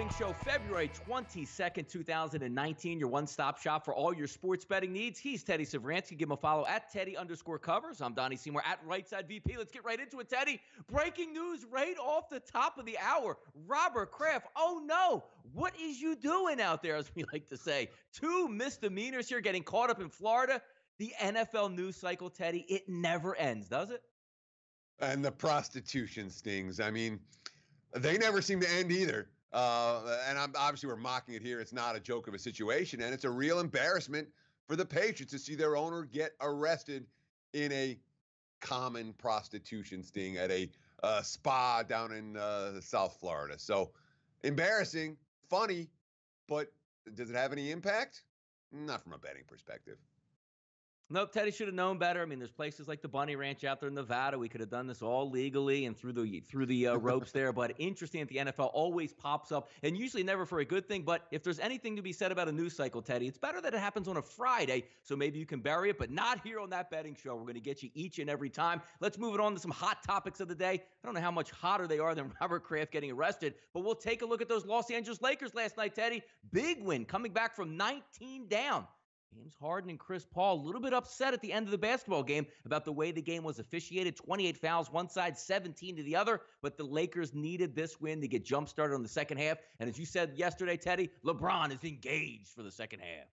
Betting Show, February 22nd, 2019. Your one-stop shop for all your sports betting needs. He's Teddy Savransky. Give him a follow at Teddy_covers. I'm Donnie Seymour at Rightside VP. Let's get right into it, Teddy. Breaking news right off the top of the hour. Robert Kraft, oh no, what is you doing out there, as we like to say? 2 misdemeanors here getting caught up in Florida. The NFL news cycle, Teddy, it never ends, does it? And the prostitution stings. I mean, they never seem to end either. Obviously we're mocking it here. It's not a joke of a situation, and it's a real embarrassment for the Patriots to see their owner get arrested in a common prostitution sting at a spa down in South Florida. So embarrassing, funny, but does it have any impact? Not from a betting perspective. Nope, Teddy should have known better. I mean, there's places like the Bunny Ranch out there in Nevada. We could have done this all legally and through the ropes there. But interesting that the NFL always pops up, and usually never for a good thing. But if there's anything to be said about a news cycle, Teddy, it's better that it happens on a Friday, so maybe you can bury it, but not here on That Betting Show. We're going to get you each and every time. Let's move it on to some hot topics of the day. I don't know how much hotter they are than Robert Kraft getting arrested, but we'll take a look at those Los Angeles Lakers last night, Teddy. Big win, coming back from 19 down. James Harden and Chris Paul a little bit upset at the end of the basketball game about the way the game was officiated. 28 fouls one side, 17 to the other. But the Lakers needed this win to get jump-started on the second half. And as you said yesterday, Teddy, LeBron is engaged for the second half.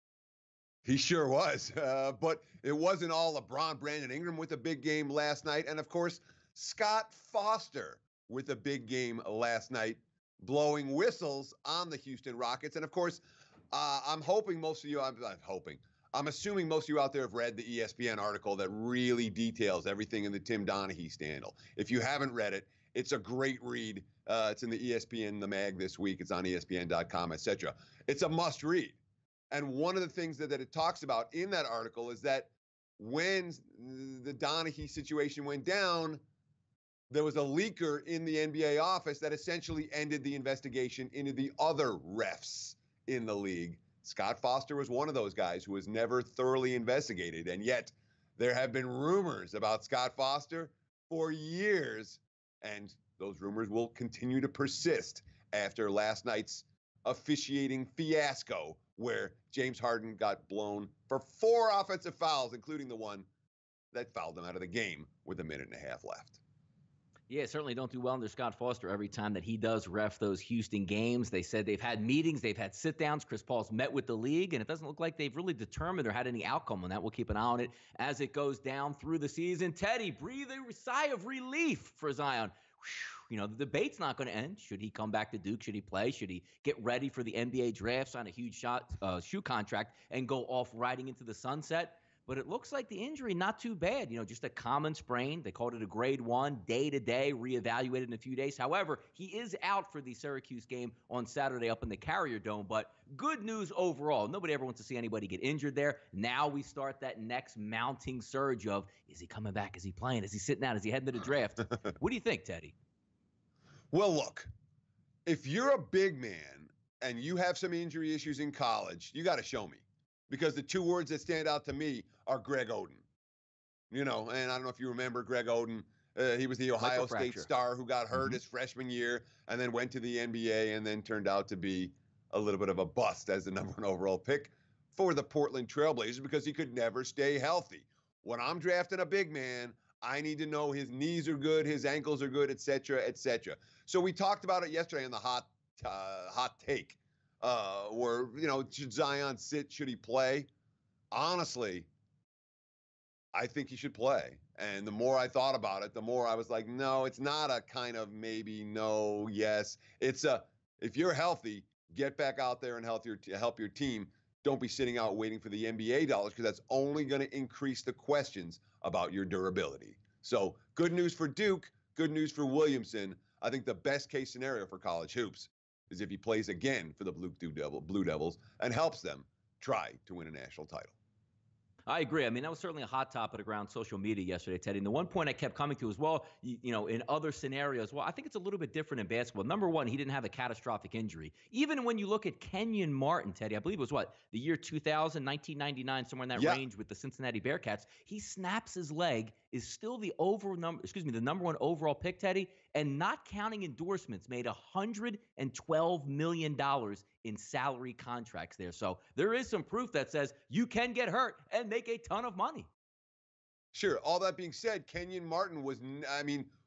He sure was. But it wasn't all LeBron. Brandon Ingram with a big game last night. And, of course, Scott Foster with a big game last night, blowing whistles on the Houston Rockets. And, of course, I'm assuming most of you out there have read the ESPN article that really details everything in the Tim Donaghy scandal. If you haven't read it, it's a great read. It's in the ESPN, the mag this week. It's on ESPN.com, etc. It's a must read. And one of the things that it talks about in that article is that when the Donaghy situation went down, there was a leaker in the NBA office that essentially ended the investigation into the other refs in the league. Scott Foster was one of those guys who was never thoroughly investigated, and yet there have been rumors about Scott Foster for years, and those rumors will continue to persist after last night's officiating fiasco where James Harden got blown for 4 offensive fouls, including the one that fouled him out of the game with a minute and a half left. Yeah, certainly don't do well under Scott Foster every time that he does ref those Houston games. They said they've had meetings, they've had sit-downs. Chris Paul's met with the league, and it doesn't look like they've really determined or had any outcome on that. We'll keep an eye on it as it goes down through the season. Teddy, breathe a sigh of relief for Zion. You know, the debate's not going to end. Should he come back to Duke? Should he play? Should he get ready for the NBA draft, sign a huge shoe contract, and go off riding into the sunset? But it looks like the injury, not too bad. You know, just a common sprain. They called it a grade 1, day-to-day, reevaluated in a few days. However, he is out for the Syracuse game on Saturday up in the Carrier Dome. But good news overall. Nobody ever wants to see anybody get injured there. Now we start that next mounting surge of, is he coming back? Is he playing? Is he sitting out? Is he heading to the draft? What do you think, Teddy? Well, look, if you're a big man and you have some injury issues in college, you got to show me. Because the 2 words that stand out to me are Greg Oden. You know, and I don't know if you remember Greg Oden. He was the Ohio State star who got hurt his freshman year and then went to the NBA and then turned out to be a little bit of a bust as the #1 overall pick for the Portland Trailblazers because he could never stay healthy. When I'm drafting a big man, I need to know his knees are good, his ankles are good, et cetera, et cetera. So we talked about it yesterday in the hot take. Where, you know, should Zion sit? Should he play? Honestly, I think he should play. And the more I thought about it, the more I was like, no, it's not a kind of maybe, no, yes. It's a, if you're healthy, get back out there and help your team. Don't be sitting out waiting for the NBA dollars because that's only going to increase the questions about your durability. So good news for Duke, good news for Williamson. I think the best case scenario for college hoops is if he plays again for the Blue Devils and helps them try to win a national title. I agree. I mean, that was certainly a hot topic around social media yesterday, Teddy. And the one point I kept coming to as well, you know, in other scenarios, well, I think it's a little bit different in basketball. Number one, he didn't have a catastrophic injury. Even when you look at Kenyon Martin, Teddy, I believe it was the year 2000, 1999, somewhere in that range with the Cincinnati Bearcats, he snaps his leg is still the the number one overall pick, Teddy, and not counting endorsements, made $112 million in salary contracts there. So there is some proof that says you can get hurt and make a ton of money. Sure. All that being said, Kenyon Martin was,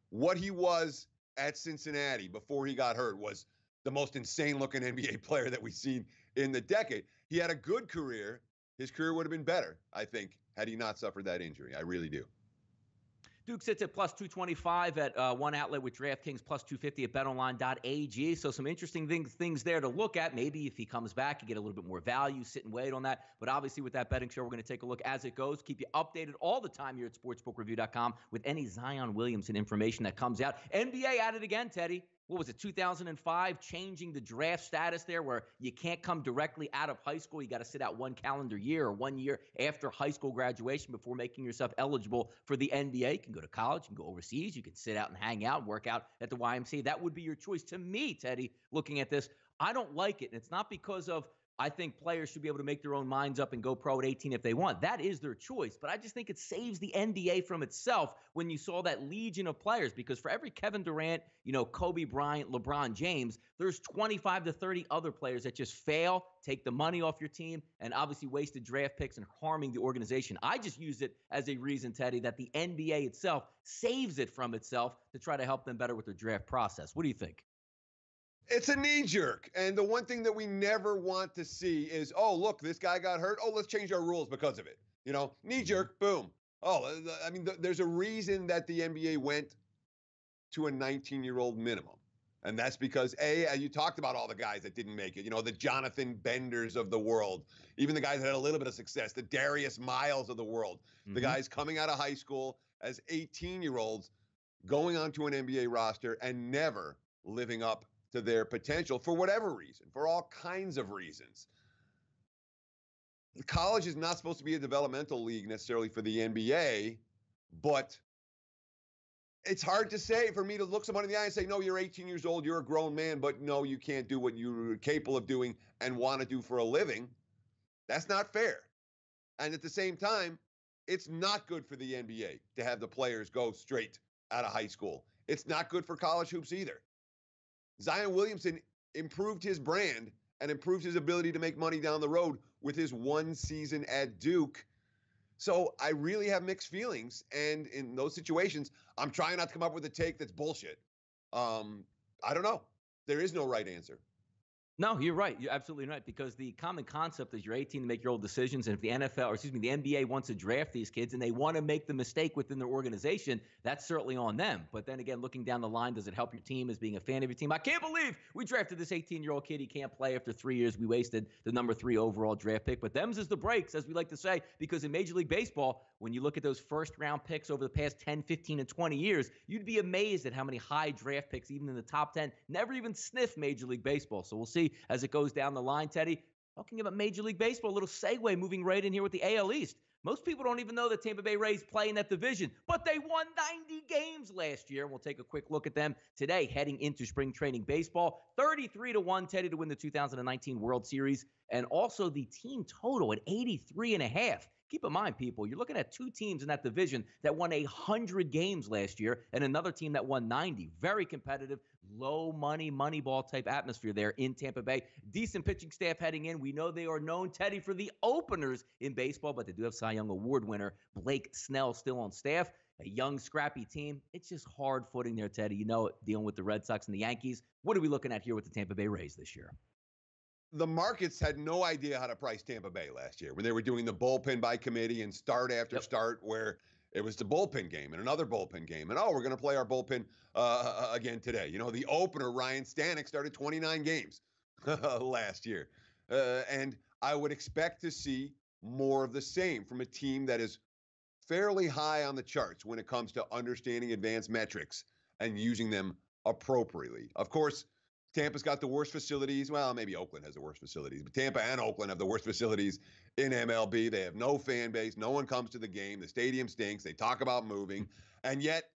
what he was at Cincinnati before he got hurt was the most insane looking NBA player that we've seen in the decade. He had a good career. His career would have been better, I think, had he not suffered that injury. I really do. Duke sits at plus 225 at one outlet with DraftKings, plus 250 at betonline.ag. So some interesting things there to look at. Maybe if he comes back, you get a little bit more value, sit and wait on that. But obviously with that betting show, we're going to take a look as it goes. Keep you updated all the time here at sportsbookreview.com with any Zion Williamson information that comes out. NBA at it again, Teddy. What was it, 2005, changing the draft status there where you can't come directly out of high school. You got to sit out one calendar year or 1 year after high school graduation before making yourself eligible for the NBA. You can go to college, you can go overseas, you can sit out and hang out and work out at the YMCA. That would be your choice. To me, Teddy, looking at this, I don't like it. And it's not because of I think players should be able to make their own minds up and go pro at 18 if they want. That is their choice. But I just think it saves the NBA from itself when you saw that legion of players. Because for every Kevin Durant, Kobe Bryant, LeBron James, there's 25 to 30 other players that just fail, take the money off your team, and obviously wasted draft picks and harming the organization. I just use it as a reason, Teddy, that the NBA itself saves it from itself to try to help them better with their draft process. What do you think? It's a knee jerk. And the one thing that we never want to see is, oh, look, this guy got hurt. Oh, let's change our rules because of it. Knee jerk, boom. There's a reason that the NBA went to a 19-year-old minimum. And that's because, you talked about all the guys that didn't make it, the Jonathan Benders of the world, even the guys that had a little bit of success, the Darius Miles of the world, the guys coming out of high school as 18-year-olds going onto an NBA roster and never living up to their potential for whatever reason, for all kinds of reasons. College is not supposed to be a developmental league necessarily for the NBA, but it's hard to say for me to look someone in the eye and say, no, you're 18 years old, you're a grown man, but no, you can't do what you're capable of doing and want to do for a living. That's not fair. And at the same time, it's not good for the NBA to have the players go straight out of high school. It's not good for college hoops either. Zion Williamson improved his brand and improved his ability to make money down the road with his one season at Duke. So I really have mixed feelings. And in those situations, I'm trying not to come up with a take that's bullshit. I don't know. There is no right answer. No, you're right. You're absolutely right. Because the common concept is you're 18 to make your own decisions. And if the the NBA wants to draft these kids and they want to make the mistake within their organization, that's certainly on them. But then again, looking down the line, does it help your team as being a fan of your team? I can't believe we drafted this 18-year-old kid. He can't play after 3 years. We wasted the number 3 overall draft pick. But them's is the breaks, as we like to say, because in Major League Baseball, when you look at those first-round picks over the past 10, 15, and 20 years, you'd be amazed at how many high draft picks, even in the top 10, never even sniff Major League Baseball. So we'll see as it goes down the line, Teddy. Talking about Major League Baseball, a little segue moving right in here with the AL East. Most people don't even know that Tampa Bay Rays play in that division, but they won 90 games last year. We'll take a quick look at them today heading into spring training baseball. 33-1, Teddy, to win the 2019 World Series, and also the team total at 83.5. Keep in mind, people, you're looking at two teams in that division that won 100 games last year and another team that won 90. Very competitive, low money, money ball type atmosphere there in Tampa Bay. Decent pitching staff heading in. We know they are known, Teddy, for the openers in baseball, but they do have Cy Young Award winner Blake Snell still on staff. A young, scrappy team. It's just hard footing there, Teddy. You know it, dealing with the Red Sox and the Yankees. What are we looking at here with the Tampa Bay Rays this year? The markets had no idea how to price Tampa Bay last year when they were doing the bullpen by committee and start after start, where it was the bullpen game and another bullpen game. And, we're going to play our bullpen again today. The opener, Ryan Stanek, started 29 games last year. And I would expect to see more of the same from a team that is fairly high on the charts when it comes to understanding advanced metrics and using them appropriately. Of course, Tampa's got the worst facilities. Well, maybe Oakland has the worst facilities, but Tampa and Oakland have the worst facilities in MLB. They have no fan base. No one comes to the game. The stadium stinks. They talk about moving. And yet,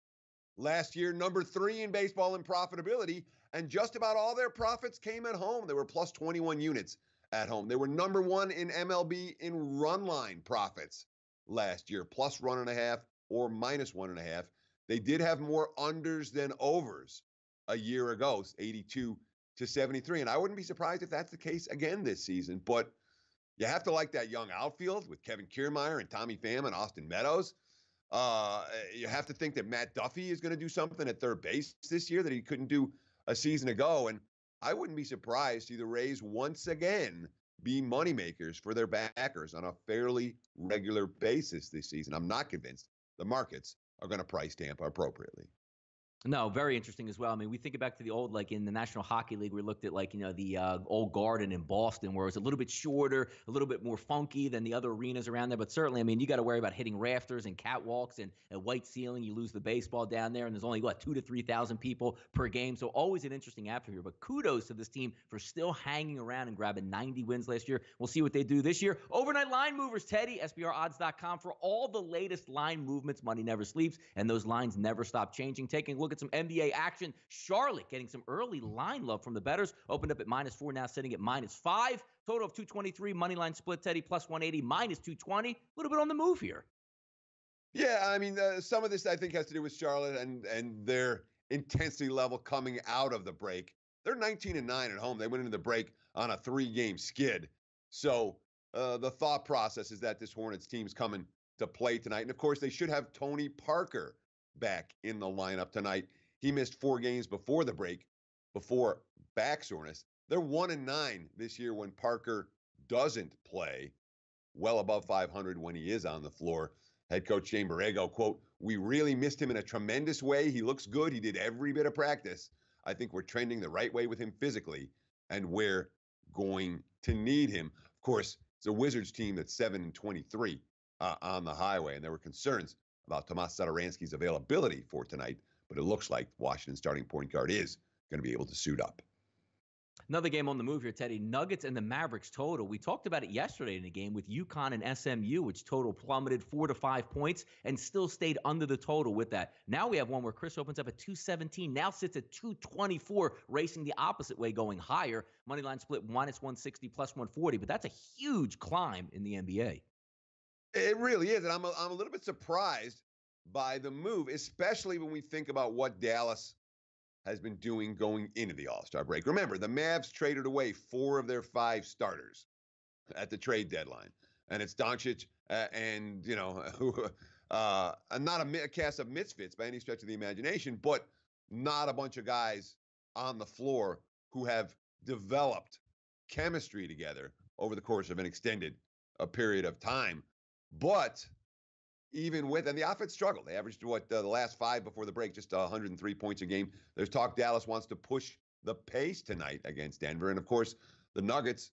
last year, number 3 in baseball in profitability, and just about all their profits came at home. They were plus 21 units at home. They were number 1 in MLB in run line profits last year, plus 1.5, or -1.5. They did have more unders than overs a year ago, 82 to 73. And I wouldn't be surprised if that's the case again this season. But you have to like that young outfield with Kevin Kiermaier and Tommy Pham and Austin Meadows. You have to think that Matt Duffy is going to do something at third base this year that he couldn't do a season ago. And I wouldn't be surprised to see the Rays once again be moneymakers for their backers on a fairly regular basis this season. I'm not convinced the markets are going to price Tampa appropriately. No, very interesting as well. I mean, we think back to the old, like in the National Hockey League, we looked at like, the old Garden in Boston, where it was a little bit shorter, a little bit more funky than the other arenas around there. But certainly, I mean, you got to worry about hitting rafters and catwalks and a white ceiling. You lose the baseball down there, and there's only, 2,000 to 3,000 people per game. So always an interesting atmosphere. But kudos to this team for still hanging around and grabbing 90 wins last year. We'll see what they do this year. Overnight line movers, Teddy, SBRodds.com for all the latest line movements. Money never sleeps, and those lines never stop changing. Taking a look at some NBA action. Charlotte getting some early line love from the bettors. Opened up at -4, now sitting at -5. Total of 223. Money line split, Teddy, +180, -220. A little bit on the move here. Yeah, I mean, some of this I think has to do with Charlotte and their intensity level coming out of the break. They're 19-9 at home. They went into the break on a 3-game skid. So the thought process is that this Hornets team is coming to play tonight. And, of course, they should have Tony Parker back in the lineup tonight. He missed 4 games before the break, before back soreness. They're 1-9 this year when Parker doesn't play, well above 500 when he is on the floor. Head coach Shane Borrego, quote, "We really missed him in a tremendous way. He looks good. He did every bit of practice. I think we're trending the right way with him physically, and we're going to need him." Of course, it's a Wizards team that's 7-23 on the highway, and there were concerns about Tomas Satoransky's availability for tonight. But it looks like Washington's starting point guard is going to be able to suit up. Another game on the move here, Teddy. Nuggets and the Mavericks total. We talked about it yesterday in the game with UConn and SMU, which total plummeted 4 to 5 points and still stayed under the total with that. Now we have one where Chris opens up at 217, now sits at 224, racing the opposite way, going higher. Moneyline split -160, +140, but that's a huge climb in the NBA. It really is, and I'm a little bit surprised by the move, especially when we think about what Dallas has been doing going into the All-Star break. Remember, the Mavs traded away 4 of their 5 starters at the trade deadline. And it's Doncic and, not a cast of misfits by any stretch of the imagination, but not a bunch of guys on the floor who have developed chemistry together over the course of an extended period of time. But even with, and the offense struggled. They averaged, the last 5 before the break, just 103 points a game. There's talk Dallas wants to push the pace tonight against Denver. And, of course, the Nuggets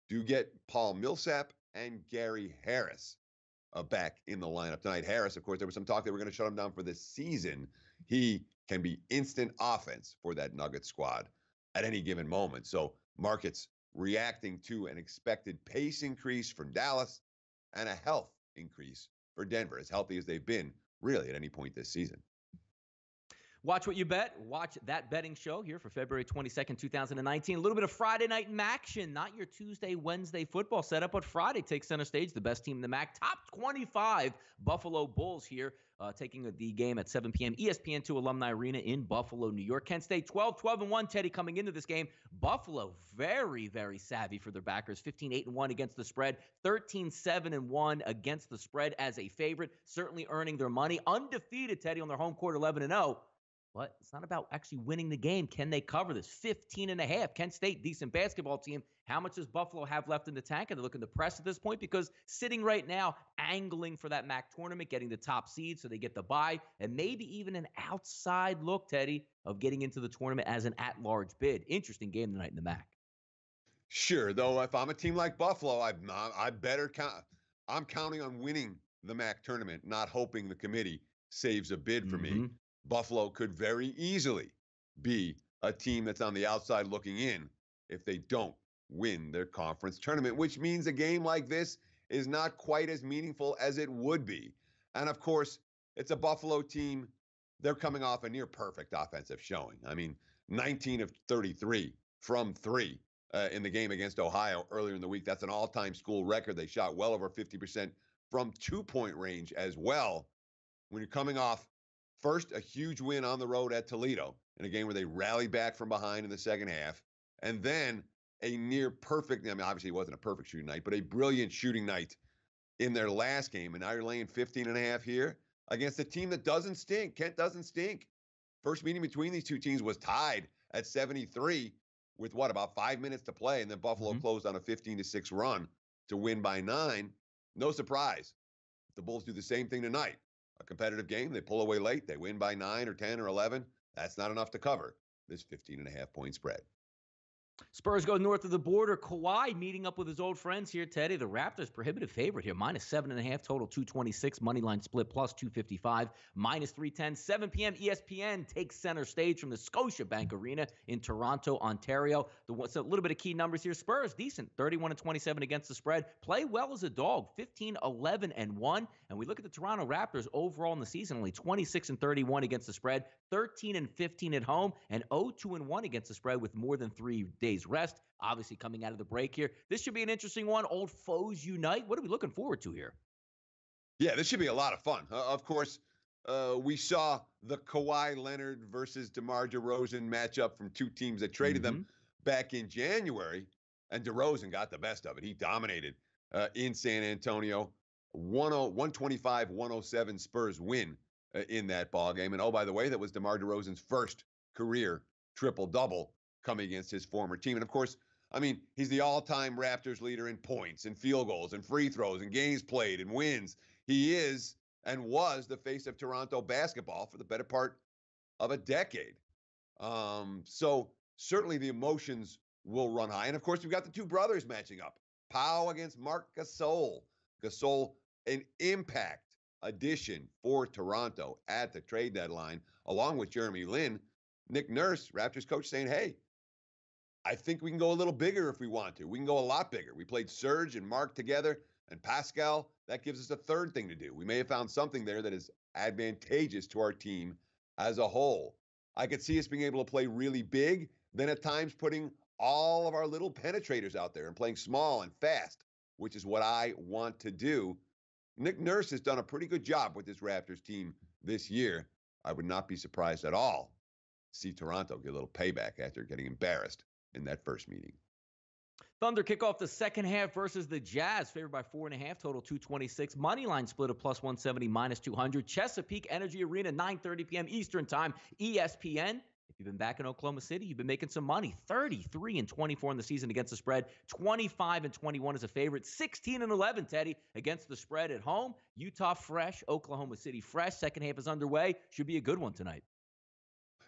do get Paul Millsap and Gary Harris back in the lineup tonight. Harris, of course, there was some talk they were going to shut him down for the season. He can be instant offense for that Nuggets squad at any given moment. So markets reacting to an expected pace increase from Dallas and a health increase for Denver, as healthy as they've been really at any point this season. Watch what you bet. Watch that betting show here for February 22nd, 2019. A little bit of Friday night action, not your Tuesday, Wednesday football setup, but Friday takes center stage. The best team in the MAC, top 25 Buffalo Bulls here, taking the game at 7 p.m. ESPN2 Alumni Arena in Buffalo, New York. Kent State 12-1, Teddy, coming into this game. Buffalo very, very savvy for their backers. 15-8-1 against the spread. 13-7-1 against the spread as a favorite. Certainly earning their money. Undefeated, Teddy, on their home court, 11-0. But it's not about actually winning the game. Can they cover this? 15.5. Kent State, decent basketball team. How much does Buffalo have left in the tank? And they're looking to press at this point because sitting right now, angling for that MAC tournament, getting the top seed so they get the bye, and maybe even an outside look, Teddy, of getting into the tournament as an at-large bid. Interesting game tonight in the MAC. Sure, though, if I'm a team like Buffalo, I'm counting on winning the MAC tournament, not hoping the committee saves a bid for me. Buffalo could very easily be a team that's on the outside looking in if they don't win their conference tournament, which means a game like this is not quite as meaningful as it would be. And, of course, it's a Buffalo team. They're coming off a near perfect offensive showing. I mean, 19 of 33 from 3 in the game against Ohio earlier in the week. That's an all-time school record. They shot well over 50% from 2-point range as well. when you're coming off first a huge win on the road at Toledo in a game where they rallied back from behind in the second half, and then a near perfect, I mean, obviously it wasn't a perfect shooting night, but a brilliant shooting night in their last game. And now you're laying 15.5 here against a team that doesn't stink. Kent doesn't stink. First meeting between these two teams was tied at 73 with about 5 minutes to play. And then Buffalo closed on a 15-6 run to win by 9. No surprise. If the Bulls do the same thing tonight, a competitive game, they pull away late, they win by 9 or 10 or 11. That's not enough to cover this 15.5-point spread. Spurs go north of the border. Kawhi meeting up with his old friends here, Teddy. The Raptors prohibitive favorite here. -7.5, total 226. Moneyline split plus 255. -310. 7 p.m. ESPN takes center stage from the Scotiabank Arena in Toronto, Ontario. So a little bit of key numbers here. Spurs, decent. 31-27 against the spread. Play well as a dog. 15-11-1. And we look at the Toronto Raptors overall in the season, only 26-31 against the spread. 13-15 at home. And 0-2-1 against the spread with more than 3 days rest. Obviously coming out of the break here. This should be an interesting one. Old foes unite. What are we looking forward to here? Yeah, this should be a lot of fun. Of course, we saw the Kawhi Leonard versus DeMar DeRozan matchup from two teams that traded them back in January, and DeRozan got the best of it. He dominated in San Antonio. 125-107 Spurs win in that ball game. And oh, by the way, that was DeMar DeRozan's first career triple-double coming against his former team. And of course, I mean, he's the all-time Raptors leader in points and field goals and free throws and games played and wins. He is and was the face of Toronto basketball for the better part of a decade. So certainly the emotions will run high. And of course, we've got the two brothers matching up. Pau against Marc Gasol. Gasol, an impact addition for Toronto at the trade deadline, along with Jeremy Lin. Nick Nurse, Raptors coach, saying, hey, I think we can go a little bigger if we want to. We can go a lot bigger. We played Serge and Mark together and Pascal. That gives us a third thing to do. We may have found something there that is advantageous to our team as a whole. I could see us being able to play really big, then at times putting all of our little penetrators out there and playing small and fast, which is what I want to do. Nick Nurse has done a pretty good job with this Raptors team this year. I would not be surprised at all to see Toronto get a little payback after getting embarrassed in that first meeting. Thunder kick off the second half versus the Jazz, favored by 4.5, total 226. Moneyline split of plus 170, -200. Chesapeake Energy Arena, 9:30 p.m. Eastern Time, ESPN. If you've been back in Oklahoma City, you've been making some money. 33-24 in the season against the spread. 25-21 as a favorite. 16-11, Teddy, against the spread at home. Utah fresh, Oklahoma City fresh. Second half is underway. Should be a good one tonight.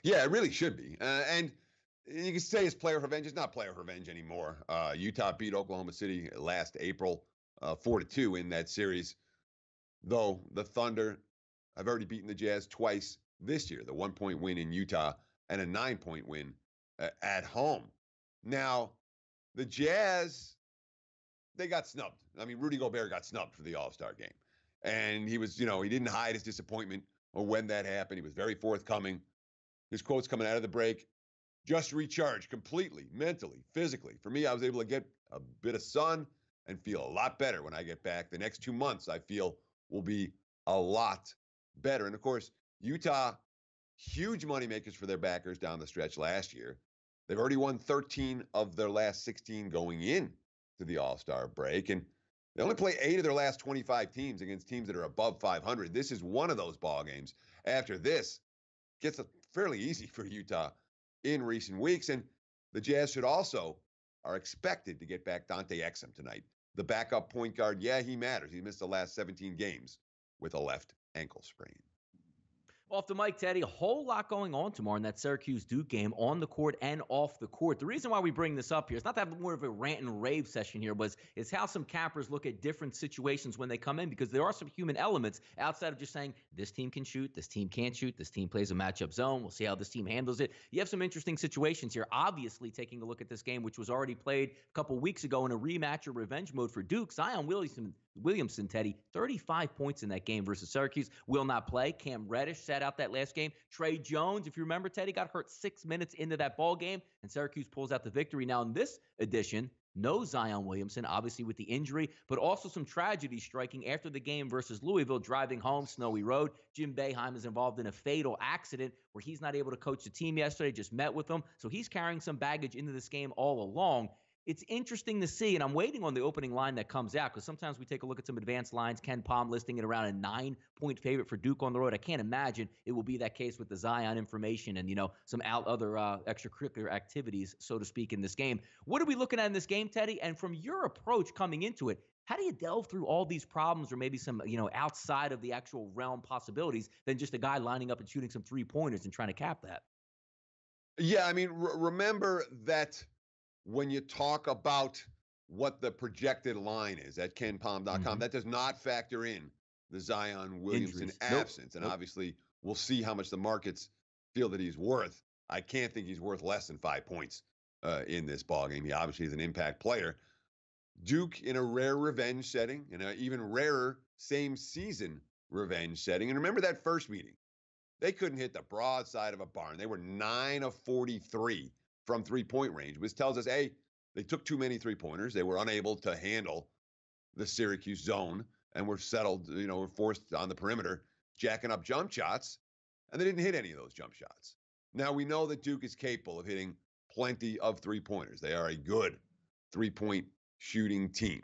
Yeah, it really should be. And you can say it's playoff revenge. It's not playoff revenge anymore. Utah beat Oklahoma City last April 4-2 in that series, though the Thunder have already beaten the Jazz twice this year. The 1-point win in Utah and a 9-point win at home. Now, the Jazz, they got snubbed. I mean, Rudy Gobert got snubbed for the All-Star game. And he was, he didn't hide his disappointment or when that happened. He was very forthcoming. His quotes coming out of the break: just recharge completely, mentally, physically. For me, I was able to get a bit of sun and feel a lot better when I get back. The next 2 months, I feel, will be a lot better. And of course, Utah, huge moneymakers for their backers down the stretch last year. They've already won 13 of their last 16 going in to the All-Star break. And they only play 8 of their last 25 teams against teams that are above 500. This is one of those ball games. After this, gets fairly easy for Utah in recent weeks. And the Jazz are expected to get back Dante Exum tonight. The backup point guard, yeah, he matters. He missed the last 17 games with a left ankle sprain. Off the mic, Teddy, a whole lot going on tomorrow in that Syracuse-Duke game, on the court and off the court. The reason why we bring this up here is not to have more of a rant and rave session here, but it's how some cappers look at different situations when they come in, because there are some human elements outside of just saying this team can shoot, this team can't shoot, this team plays a matchup zone, we'll see how this team handles it. You have some interesting situations here. Obviously, taking a look at this game, which was already played a couple weeks ago in a rematch or revenge mode for Duke, Zion Williamson, Teddy, 35 points in that game versus Syracuse, will not play. Cam Reddish sat out that last game. Trey Jones, if you remember, Teddy, got hurt 6 minutes into that ball game, and Syracuse pulls out the victory. Now, in this edition, No Zion Williamson, obviously with the injury, but also some tragedy striking after the game versus Louisville, driving home Snowy Road. Jim Boeheim is involved in a fatal accident where he's not able to coach the team yesterday, just met with them. So he's carrying some baggage into this game all along. It's interesting to see, and I'm waiting on the opening line that comes out because sometimes we take a look at some advanced lines. Ken Palm listing it around a 9-point favorite for Duke on the road. I can't imagine it will be that case with the Zion information and, some other extracurricular activities, so to speak, in this game. What are we looking at in this game, Teddy? And from your approach coming into it, how do you delve through all these problems or maybe some, outside of the actual realm possibilities than just a guy lining up and shooting some three-pointers and trying to cap that? Yeah, I mean, remember that when you talk about what the projected line is at kenpalm.com, that does not factor in the Zion Williamson absence. And obviously, we'll see how much the markets feel that he's worth. I can't think he's worth less than 5 points in this ballgame. He obviously is an impact player. Duke in a rare revenge setting, in an even rarer same season revenge setting. And remember that first meeting. They couldn't hit the broadside of a barn. They were 9 of 43 from three-point range, which tells us, A, they took too many three-pointers. They were unable to handle the Syracuse zone and were settled, were forced on the perimeter, jacking up jump shots, and they didn't hit any of those jump shots. Now, we know that Duke is capable of hitting plenty of three-pointers. They are a good three-point shooting team.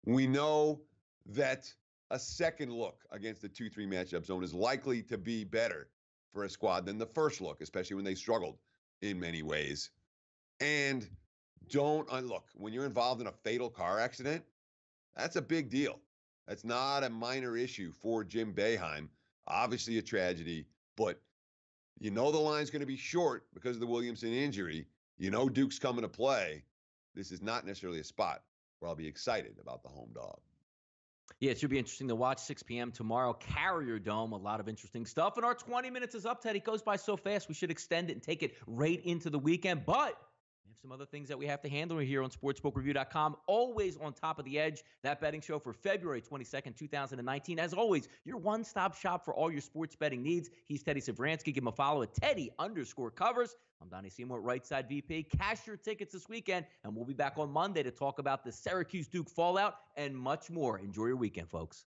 We know that a second look against the 2-3 matchup zone is likely to be better for a squad than the first look, especially when they struggled in many ways. And look, when you're involved in a fatal car accident, that's a big deal. That's not a minor issue for Jim Boeheim. Obviously a tragedy, but the line's going to be short because of the Williamson injury. Duke's coming to play. This is not necessarily a spot where I'll be excited about the home dog. Yeah, it should be interesting to watch. 6 p.m. tomorrow, Carrier Dome. A lot of interesting stuff. And our 20 minutes is up, Teddy. It goes by so fast. We should extend it and take it right into the weekend. But we have some other things that we have to handle here on sportsbookreview.com. Always on top of the edge. That betting show for February 22nd, 2019. As always, your one-stop shop for all your sports betting needs. He's Teddy Savransky. Give him a follow at Teddy_covers. I'm Donnie Seymour, right side VP. Cash your tickets this weekend, and we'll be back on Monday to talk about the Syracuse Duke fallout and much more. Enjoy your weekend, folks.